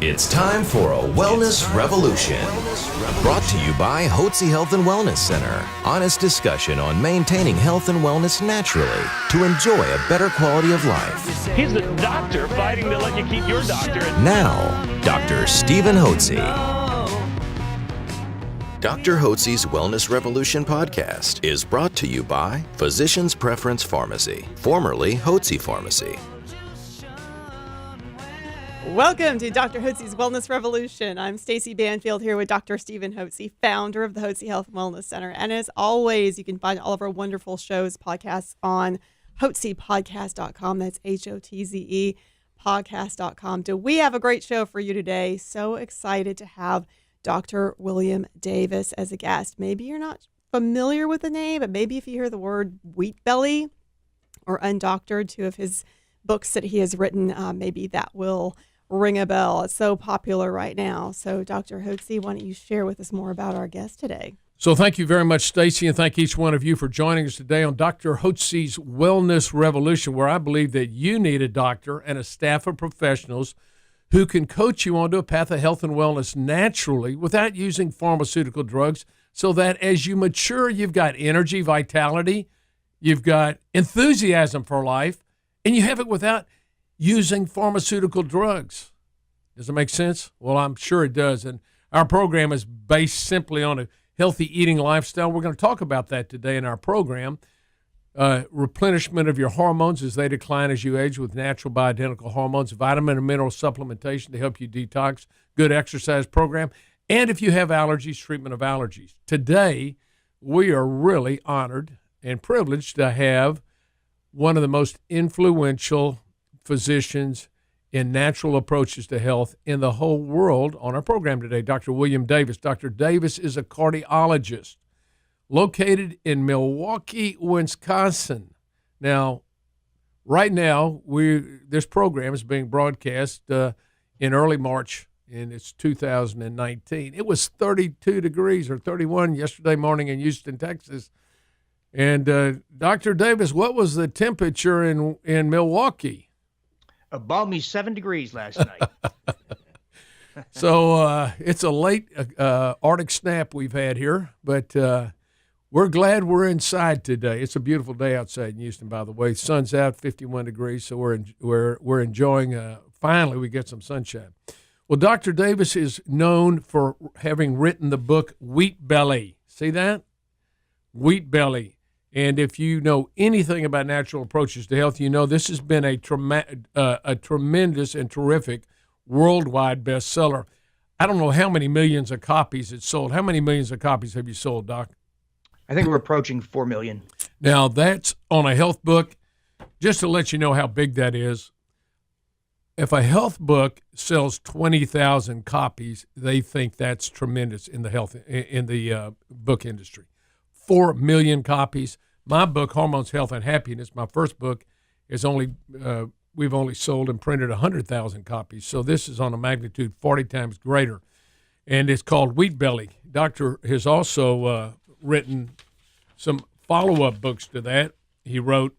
It's time for a Wellness Revolution. Brought to you by Hotze Health and Wellness Center. Honest discussion on maintaining health and wellness naturally to enjoy a better quality of life. He's the doctor fighting to let you keep your doctor. Now, Dr. Stephen Hotze. Dr. Hotze's Wellness Revolution podcast is brought to you by Physicians Preference Pharmacy, formerly Hotze Pharmacy. Welcome to Dr. Hotze's Wellness Revolution. I'm Stacey Banfield here with Dr. Stephen Hotze, founder of the Hotze Health and Wellness Center. And as always, you can find all of our wonderful shows, podcasts on hotzepodcast.com. That's Hotze podcast.com. Do we have a great show for you today? So excited to have Dr. William Davis as a guest. Maybe you're not familiar with the name, but maybe if you hear the word Wheat Belly or Undoctored, two of his books that he has written, maybe that will ring a bell. It's so popular right now. So Dr. Hotze, why don't you share with us more about our guest today? So thank you very much, Stacey, and thank each one of you for joining us today on Dr. Hotze's Wellness Revolution, where I believe that you need a doctor and a staff of professionals who can coach you onto a path of health and wellness naturally without using pharmaceutical drugs, so that as you mature, you've got energy, vitality, you've got enthusiasm for life, and you have it without using pharmaceutical drugs. Does it make sense? Well, I'm sure it does. And our program is based simply on a healthy eating lifestyle. We're going to talk about that today in our program. Replenishment of your hormones as they decline as you age with natural bioidentical hormones, vitamin and mineral supplementation to help you detox, good exercise program, and if you have allergies, treatment of allergies. Today, we are really honored and privileged to have one of the most influential physicians in natural approaches to health in the whole world on our program today, Dr. William Davis. Dr. Davis is a cardiologist located in Milwaukee, Wisconsin. Now, right now, this program is being broadcast in early March, and it's 2019. It was 32 degrees or 31 yesterday morning in Houston, Texas. And Dr. Davis, what was the temperature in Milwaukee? A balmy 7 degrees last night. So it's a late Arctic snap we've had here, but we're glad we're inside today. It's a beautiful day outside in Houston, by the way. Sun's out, 51 degrees, so we're enjoying. Finally, we get some sunshine. Well, Dr. Davis is known for having written the book Wheat Belly. See that? Wheat Belly. And if you know anything about natural approaches to health, you know this has been a tremendous and terrific worldwide bestseller. I don't know how many millions of copies it's sold. How many millions of copies have you sold, Doc? I think we're approaching 4 million. Now, that's on a health book. Just to let you know how big that is, if a health book sells 20,000 copies, they think that's tremendous in the book industry. 4 million copies. My book, Hormones, Health, and Happiness, my first book, is we've only sold and printed 100,000 copies. So this is on a magnitude 40 times greater. And it's called Wheat Belly. Doctor has also written some follow-up books to that. He wrote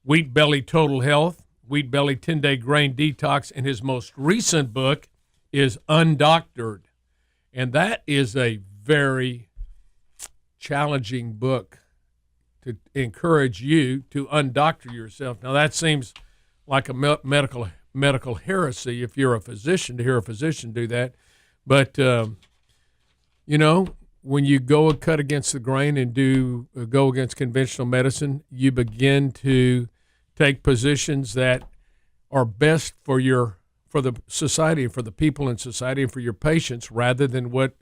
Wheat Belly Total Health, Wheat Belly 10-Day Grain Detox, and his most recent book is Undoctored. And that is a very challenging book to encourage you to undoctor yourself. Now, that seems like a medical heresy if you're a physician, to hear a physician do that. But, when you go cut against the grain and go against conventional medicine, you begin to take positions that are best for the society, for the people in society, and for your patients, rather than what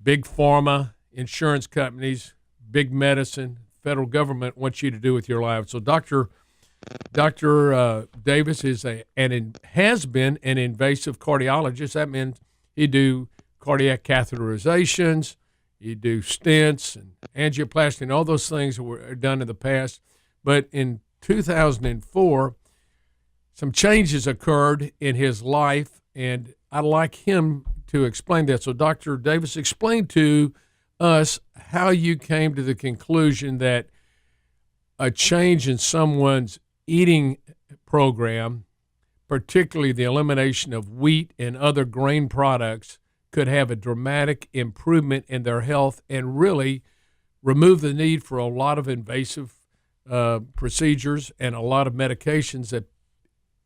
big pharma, insurance companies, big medicine, federal government wants you to do with your life. So Dr. Davis is has been an invasive cardiologist. That means he do cardiac catheterizations, he do stents and angioplasty and all those things that were done in the past. But in 2004, some changes occurred in his life, and I'd like him to explain that. So Dr. Davis, explain to us how you came to the conclusion that a change in someone's eating program particularly the elimination of wheat and other grain products, could have a dramatic improvement in their health and really remove the need for a lot of invasive procedures and a lot of medications that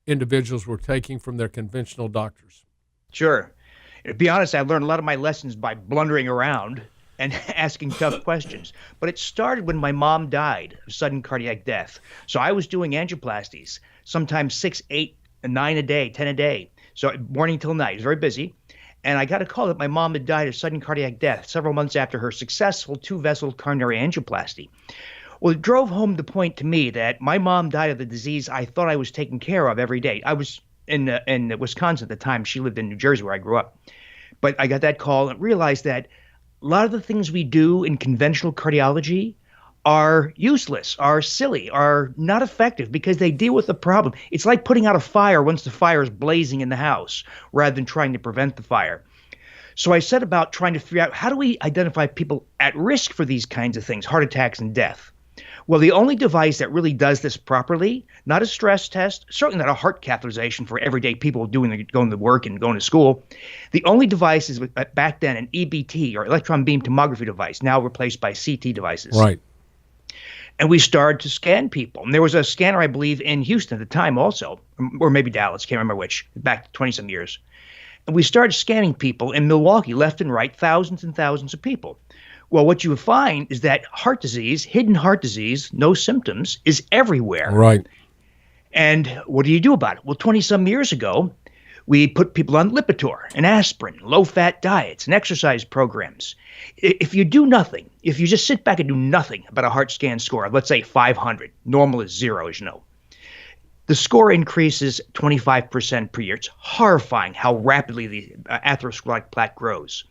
individuals were taking from their conventional doctors. Sure. To be honest, I learned a lot of my lessons by blundering around and asking tough questions. But it started when my mom died of sudden cardiac death. So I was doing angioplasties, sometimes 6, 8, 9 a day, 10 a day. So morning till night. It was very busy. And I got a call that my mom had died of sudden cardiac death several months after her successful 2-vessel coronary angioplasty. Well, it drove home the point to me that my mom died of the disease I thought I was taking care of every day. I was in Wisconsin at the time. She lived in New Jersey where I grew up. But I got that call and realized that a lot of the things we do in conventional cardiology are useless, are silly, are not effective because they deal with the problem. It's like putting out a fire once the fire is blazing in the house rather than trying to prevent the fire. So I set about trying to figure out how do we identify people at risk for these kinds of things, heart attacks and death. Well, the only device that really does this properly, not a stress test, certainly not a heart catheterization for everyday people going to work and going to school. The only device is back then an EBT or electron beam tomography device, now replaced by CT devices. Right. And we started to scan people. And there was a scanner, I believe, in Houston at the time also, or maybe Dallas, can't remember which, back 20-some years. And we started scanning people in Milwaukee, left and right, thousands and thousands of people. Well, what you find is that heart disease, hidden heart disease, no symptoms, is everywhere. Right. And what do you do about it? Well, 20-some years ago, we put people on Lipitor and aspirin, low-fat diets, and exercise programs. If you do nothing, if you just sit back and do nothing about a heart scan score of, let's say, 500, normal is 0, as you know, the score increases 25% per year. It's horrifying how rapidly the atherosclerotic plaque grows.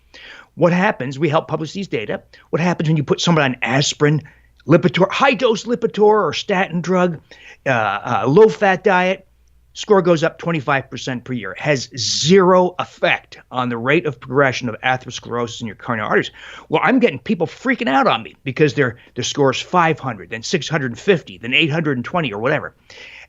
What happens, we help publish these data, what happens when you put someone on aspirin, Lipitor, high-dose Lipitor or statin drug, low-fat diet, score goes up 25% per year. It has zero effect on the rate of progression of atherosclerosis in your coronary arteries. Well, I'm getting people freaking out on me because their score is 500, then 650, then 820 or whatever.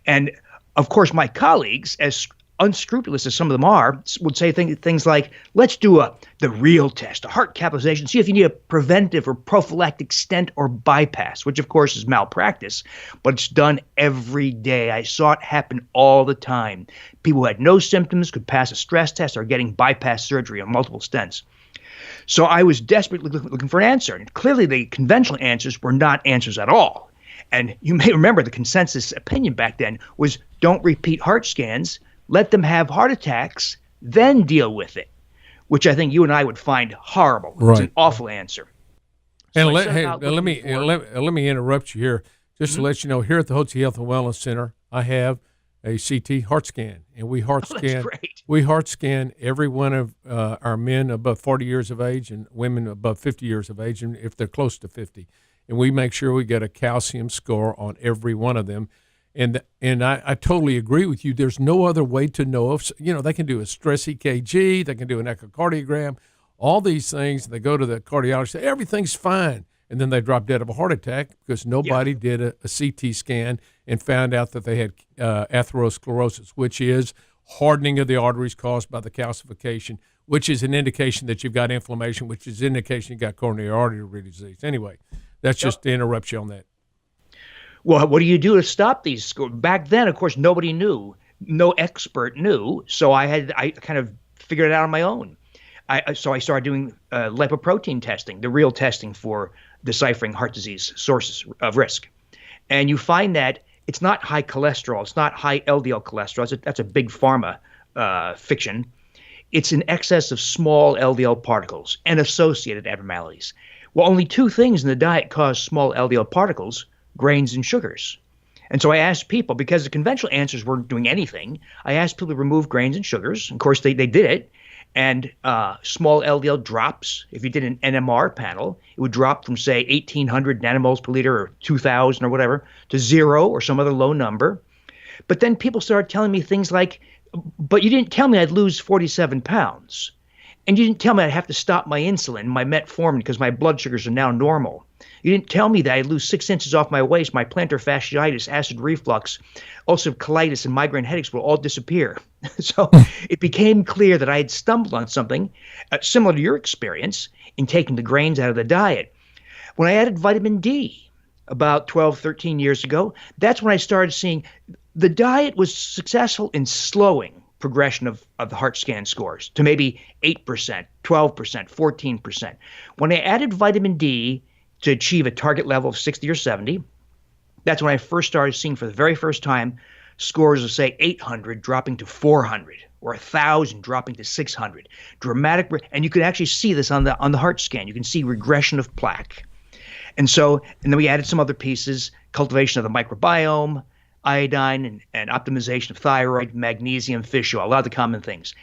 And, of course, my colleagues, as unscrupulous as some of them are, would say things like, let's do the real test, a heart catheterization, see if you need a preventive or prophylactic stent or bypass, which of course is malpractice, but it's done every day. I saw it happen all the time. People who had no symptoms could pass a stress test or getting bypass surgery on multiple stents. So I was desperately looking for an answer. And clearly the conventional answers were not answers at all. And you may remember the consensus opinion back then was don't repeat heart scans, let them have heart attacks, then deal with it, which I think you and I would find horrible. Right. It's an awful answer. So and let me interrupt you here, just to let you know. Here at the Hotze Health and Wellness Center, I have a CT heart scan, and we heart scan. We heart scan every one of our men above 40 years of age and women above 50 years of age, and if they're close to 50, and we make sure we get a calcium score on every one of them. And I totally agree with you. There's no other way to know if, they can do a stress EKG, they can do an echocardiogram, all these things. They go to the cardiologist, say, everything's fine. And then they drop dead of a heart attack because nobody did a CT scan and found out that they had atherosclerosis, which is hardening of the arteries caused by the calcification, which is an indication that you've got inflammation, which is an indication you've got coronary artery disease. Anyway, that's just to interrupt you on that. Well, what do you do to stop these scores? Back then, of course, nobody knew. No expert knew. So I kind of figured it out on my own. So I started doing lipoprotein testing, the real testing for deciphering heart disease sources of risk. And you find that it's not high cholesterol. It's not high LDL cholesterol. That's a big pharma fiction. It's in excess of small LDL particles and associated abnormalities. Well, only two things in the diet cause small LDL particles: grains and sugars. And so I asked people, because the conventional answers weren't doing anything, I asked people to remove grains and sugars. Of course, they did it. And small LDL drops. If you did an NMR panel, it would drop from, say, 1,800 nanomoles per liter or 2,000 or whatever to 0 or some other low number. But then people started telling me things like, but you didn't tell me I'd lose 47 pounds. And you didn't tell me I'd have to stop my insulin, my metformin, because my blood sugars are now normal. You didn't tell me that I'd lose 6 inches off my waist, my plantar fasciitis, acid reflux, ulcerative colitis, and migraine headaches will all disappear. So it became clear that I had stumbled on something similar to your experience in taking the grains out of the diet. When I added vitamin D about 12, 13 years ago, that's when I started seeing the diet was successful in slowing progression of the heart scan scores to maybe 8%, 12%, 14%. When I added vitamin D to achieve a target level of 60 or 70, that's when I first started seeing for the very first time scores of, say, 800 dropping to 400 or 1,000 dropping to 600. Dramatic, and you can actually see this on the heart scan. You can see regression of plaque. And then we added some other pieces, cultivation of the microbiome, iodine, and optimization of thyroid, magnesium, fish oil, a lot of the common things.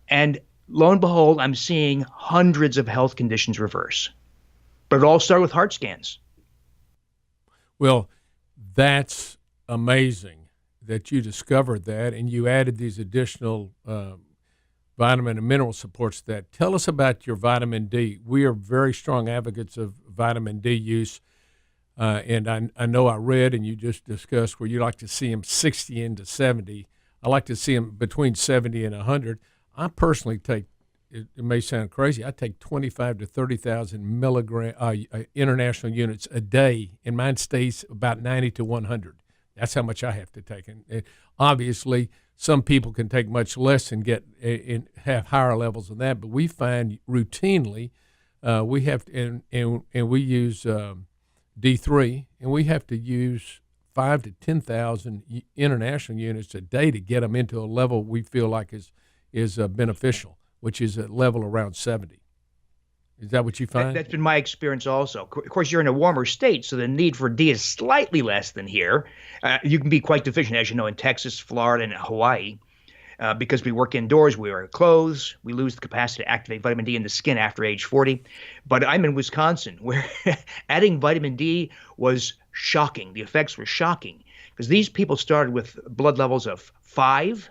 And lo and behold, I'm seeing hundreds of health conditions reverse. But it all started with heart scans. Well, that's amazing that you discovered that, and you added these additional vitamin and mineral supports to that. Tell us about your vitamin D. We are very strong advocates of vitamin D use. And I know I read, and you just discussed, where you like to see them 60 into 70. I like to see them between 70 and 100. I personally take, it may sound crazy, I take 25 to 30,000 milligram international units a day, and mine stays about 90 to 100. That's how much I have to take. And obviously, some people can take much less and have higher levels than that. But we find routinely we have to, and we use D3, and we have to use 5 to 10,000 international units a day to get them into a level we feel like is beneficial, which is a level around 70. Is that what you find? That's been my experience also. Of course, you're in a warmer state, so the need for D is slightly less than here. You can be quite deficient, as you know, in Texas, Florida, and Hawaii. Because we work indoors, we wear clothes, we lose the capacity to activate vitamin D in the skin after age 40. But I'm in Wisconsin, where adding vitamin D was shocking. The effects were shocking because these people started with blood levels of 5,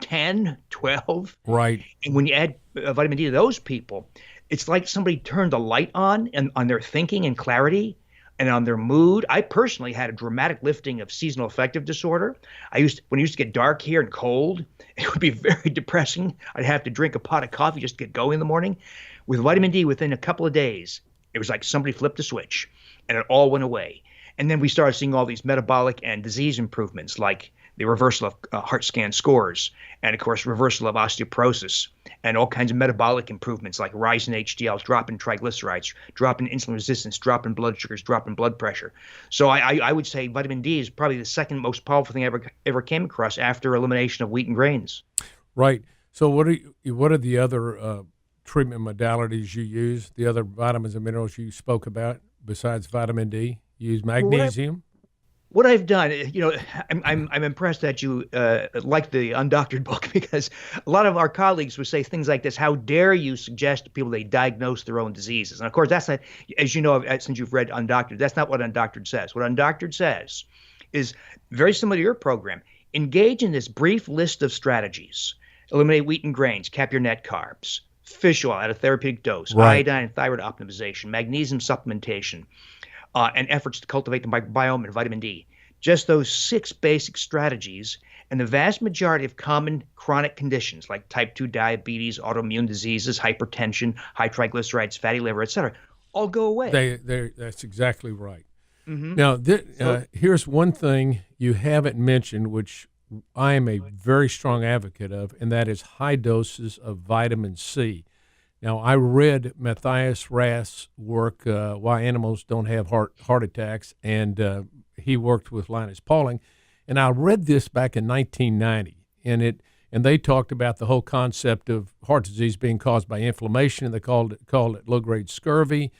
10, 12. Right. And when you add vitamin D to those people, it's like somebody turned the light on and on their thinking and clarity and on their mood. I personally had a dramatic lifting of seasonal affective disorder. When it used to get dark here and cold, it would be very depressing. I'd have to drink a pot of coffee just to get going in the morning. With vitamin D, within a couple of days, it was like somebody flipped a switch and it all went away. And then we started seeing all these metabolic and disease improvements, like the reversal of heart scan scores, and of course, reversal of osteoporosis, and all kinds of metabolic improvements like rise in HDLs, drop in triglycerides, drop in insulin resistance, drop in blood sugars, drop in blood pressure. So I would say vitamin D is probably the second most powerful thing I ever came across after elimination of wheat and grains. Right. So what are the other treatment modalities you use, the other vitamins and minerals you spoke about besides vitamin D? You use magnesium? What I've done, I'm impressed that you like the Undoctored book, because a lot of our colleagues would say things like this: "How dare you suggest to people they diagnose their own diseases?" And of course, that's not, as you know, since you've read Undoctored, that's not what Undoctored says. What Undoctored says is very similar to your program. Engage in this brief list of strategies: eliminate wheat and grains, cap your net carbs, fish oil at a therapeutic dose, right, iodine and thyroid optimization, magnesium supplementation, and efforts to cultivate the microbiome and vitamin D. Just those 6 basic strategies, and the vast majority of common chronic conditions like type 2 diabetes, autoimmune diseases, hypertension, high triglycerides, fatty liver, etc., all go away. That's exactly right. Mm-hmm. Now, here's one thing you haven't mentioned, which I am a very strong advocate of, and that is high doses of vitamin C. Now, I read Matthias Rath's work, Why Animals Don't Have Heart Attacks, and he worked with Linus Pauling. And I read this back in 1990, and they talked about the whole concept of heart disease being caused by inflammation, and they called it low-grade scurvy,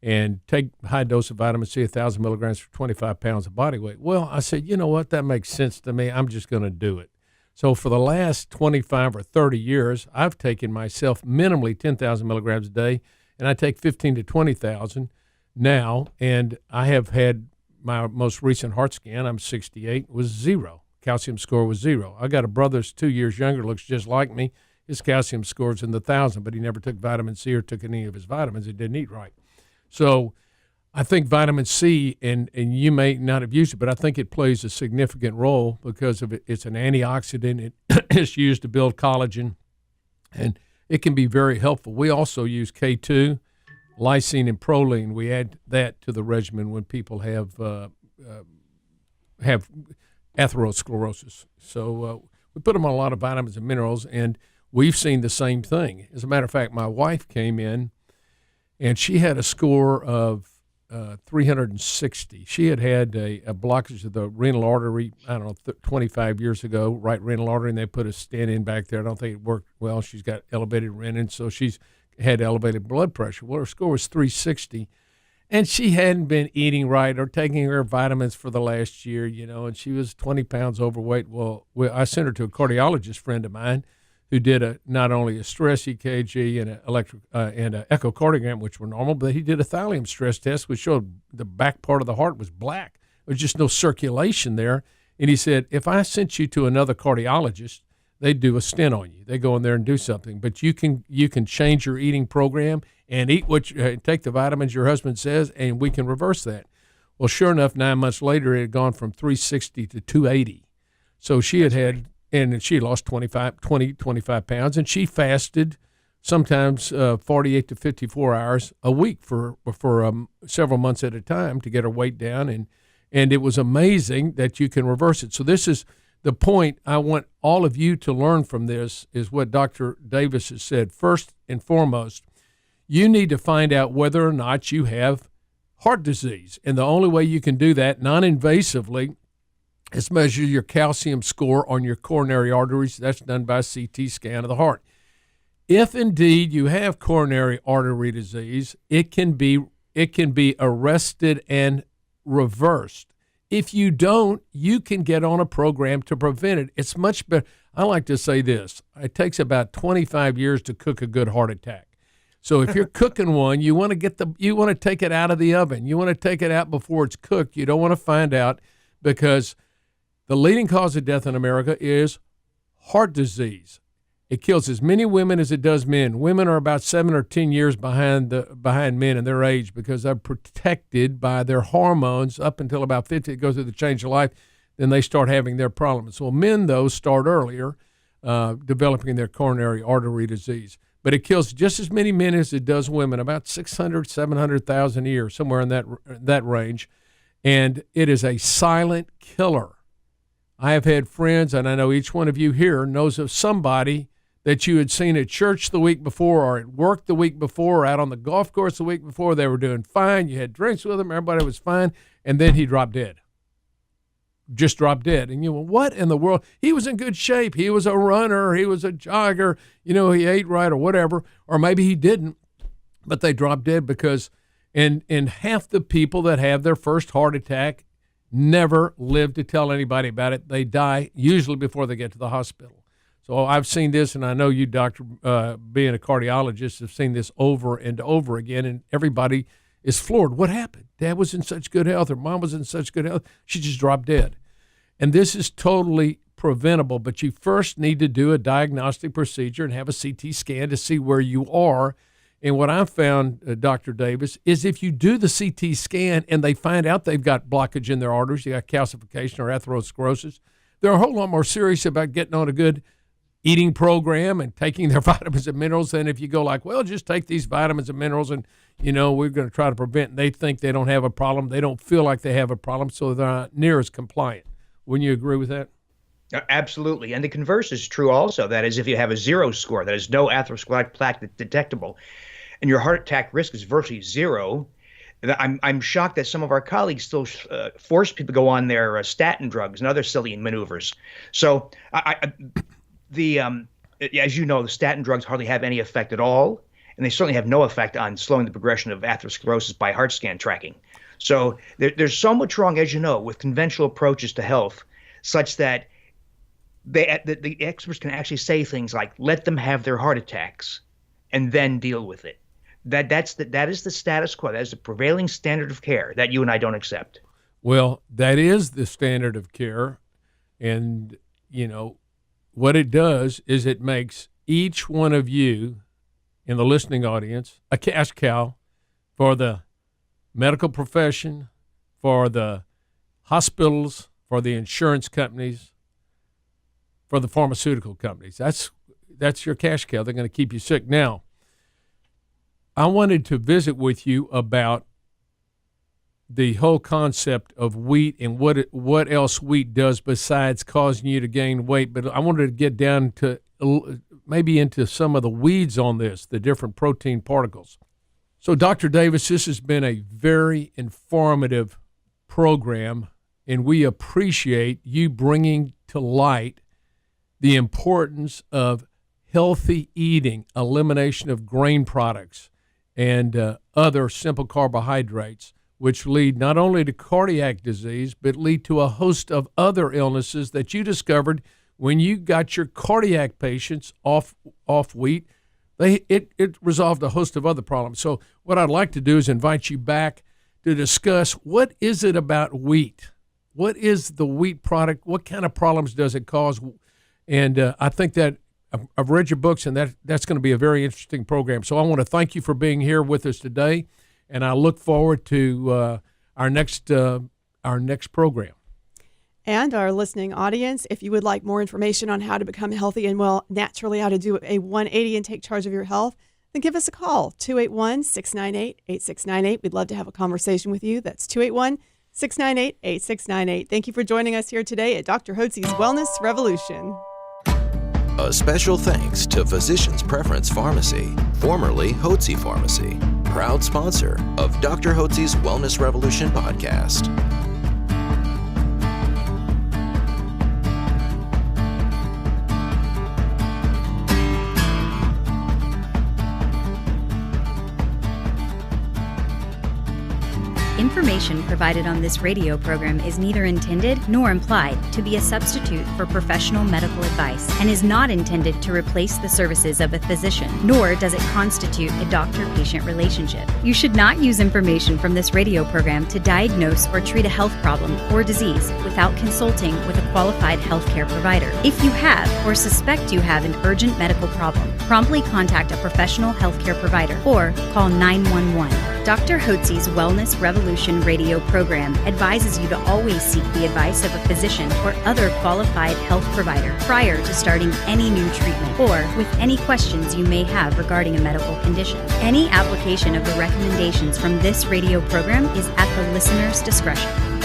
and take high dose of vitamin C, 1,000 milligrams for 25 pounds of body weight. Well, I said, you know what, that makes sense to me. I'm just going to do it. So for the last 25 or 30 years, I've taken myself minimally 10,000 milligrams a day, and I take 15 to 20,000 now, and I have had my most recent heart scan, I'm 68, was 0. Calcium score was 0. I got a brother that's 2 years younger, looks just like me. His calcium score's in the 1,000, but he never took vitamin C or took any of his vitamins. He didn't eat right. So I think vitamin C, and you may not have used it, but I think it plays a significant role because of it's an antioxidant. It's used to build collagen, and it can be very helpful. We also use K2, lysine, and proline. We add that to the regimen when people have atherosclerosis. So we put them on a lot of vitamins and minerals, and we've seen the same thing. As a matter of fact, my wife came in, and she had a score of 360. She had a blockage of the renal artery, 25 years ago, right renal artery, and they put a stent in back there. I don't think it worked well. She's got elevated renin, so she's had elevated blood pressure. Well, her score was 360, and she hadn't been eating right or taking her vitamins for the last year, and she was 20 pounds overweight. Well, I sent her to a cardiologist friend of mine who did not only a stress EKG and an echocardiogram, which were normal, but he did a thallium stress test, which showed the back part of the heart was black. There was just no circulation there. And he said, if I sent you to another cardiologist, they'd do a stent on you. They go in there and do something. But you can change your eating program and eat take the vitamins your husband says, and we can reverse that. Well, sure enough, 9 months later, it had gone from 360 to 280. So she had and she lost 25 pounds, and she fasted sometimes 48 to 54 hours a week for several months at a time to get her weight down, and it was amazing that you can reverse it. So this is the point I want all of you to learn from this, is what Dr. Davis has said. First and foremost, you need to find out whether or not you have heart disease, and the only way you can do that non-invasively is measure your calcium score on your coronary arteries. That's done by a CT scan of the heart. If indeed you have coronary artery disease, it can be arrested and reversed. If you don't, you can get on a program to prevent it. It's much better. I like to say this: it takes about 25 years to cook a good heart attack. So if you're cooking one, you want to take it out of the oven. You want to take it out before it's cooked. You don't want to find out, because the leading cause of death in America is heart disease. It kills as many women as it does men. Women are about 7 or 10 years behind men in their age, because they're protected by their hormones up until about 50. It goes through the change of life. Then they start having their problems. So men, though, start earlier developing their coronary artery disease. But it kills just as many men as it does women, about 600, 700,000 a year, somewhere in that range. And it is a silent killer. I have had friends, and I know each one of you here knows of somebody that you had seen at church the week before, or at work the week before, or out on the golf course the week before. They were doing fine. You had drinks with them. Everybody was fine. And then he dropped dead. Just dropped dead. And you went, what in the world? He was in good shape. He was a runner. He was a jogger. He ate right or whatever. Or maybe he didn't, but they dropped dead because, and half the people that have their first heart attack never live to tell anybody about it. They die usually before they get to the hospital. So I've seen this, and I know you, doctor, being a cardiologist, have seen this over and over again, and everybody is floored. What happened? Dad was in such good health, or mom was in such good health. She just dropped dead. And this is totally preventable, but you first need to do a diagnostic procedure and have a CT scan to see where you are. And what I've found, Dr. Davis, is if you do the CT scan and they find out they've got blockage in their arteries, they got calcification or atherosclerosis, they're a whole lot more serious about getting on a good eating program and taking their vitamins and minerals than if you go like, well, just take these vitamins and minerals and, we're going to try to prevent. And they think they don't have a problem. They don't feel like they have a problem, so they're not near as compliant. Wouldn't you agree with that? Absolutely. And the converse is true also. That is, if you have a 0 score, that is no atherosclerotic plaque detectable, and your heart attack risk is virtually 0, I'm shocked that some of our colleagues still force people to go on their statin drugs and other silly maneuvers. So as you know, the statin drugs hardly have any effect at all, and they certainly have no effect on slowing the progression of atherosclerosis by heart scan tracking. So there's so much wrong, as you know, with conventional approaches to health, such that the experts can actually say things like, let them have their heart attacks and then deal with it. That is the status quo. That is the prevailing standard of care that you and I don't accept. Well, that is the standard of care. And, what it does is it makes each one of you in the listening audience a cash cow for the medical profession, for the hospitals, for the insurance companies, for the pharmaceutical companies. That's your cash cow. They're going to keep you sick. Now, I wanted to visit with you about the whole concept of wheat and what else wheat does besides causing you to gain weight. But I wanted to get down to maybe into some of the weeds on this, the different protein particles. So, Dr. Davis, this has been a very informative program, and we appreciate you bringing to light the importance of healthy eating, elimination of grain products, and other simple carbohydrates, which lead not only to cardiac disease, but lead to a host of other illnesses that you discovered when you got your cardiac patients off wheat. It resolved a host of other problems. So what I'd like to do is invite you back to discuss, what is it about wheat? What is the wheat product? What kind of problems does it cause? And I think that I've read your books, and that's going to be a very interesting program. So I want to thank you for being here with us today, and I look forward to our next program. And our listening audience, if you would like more information on how to become healthy and well naturally, how to do a 180 and take charge of your health, then give us a call, 281-698-8698. We'd love to have a conversation with you. That's 281-698-8698. Thank you for joining us here today at Dr. Hotze's Wellness Revolution. A special thanks to Physicians Preference Pharmacy, formerly Hotze Pharmacy, proud sponsor of Dr. Hotze's Wellness Revolution podcast. Information provided on this radio program is neither intended nor implied to be a substitute for professional medical advice and is not intended to replace the services of a physician, nor does it constitute a doctor-patient relationship. You should not use information from this radio program to diagnose or treat a health problem or disease without consulting with a qualified healthcare provider. If you have or suspect you have an urgent medical problem, promptly contact a professional healthcare provider or call 911. Dr. Hotze's Wellness Revolution radio program advises you to always seek the advice of a physician or other qualified health provider prior to starting any new treatment or with any questions you may have regarding a medical condition. Any application of the recommendations from this radio program is at the listener's discretion.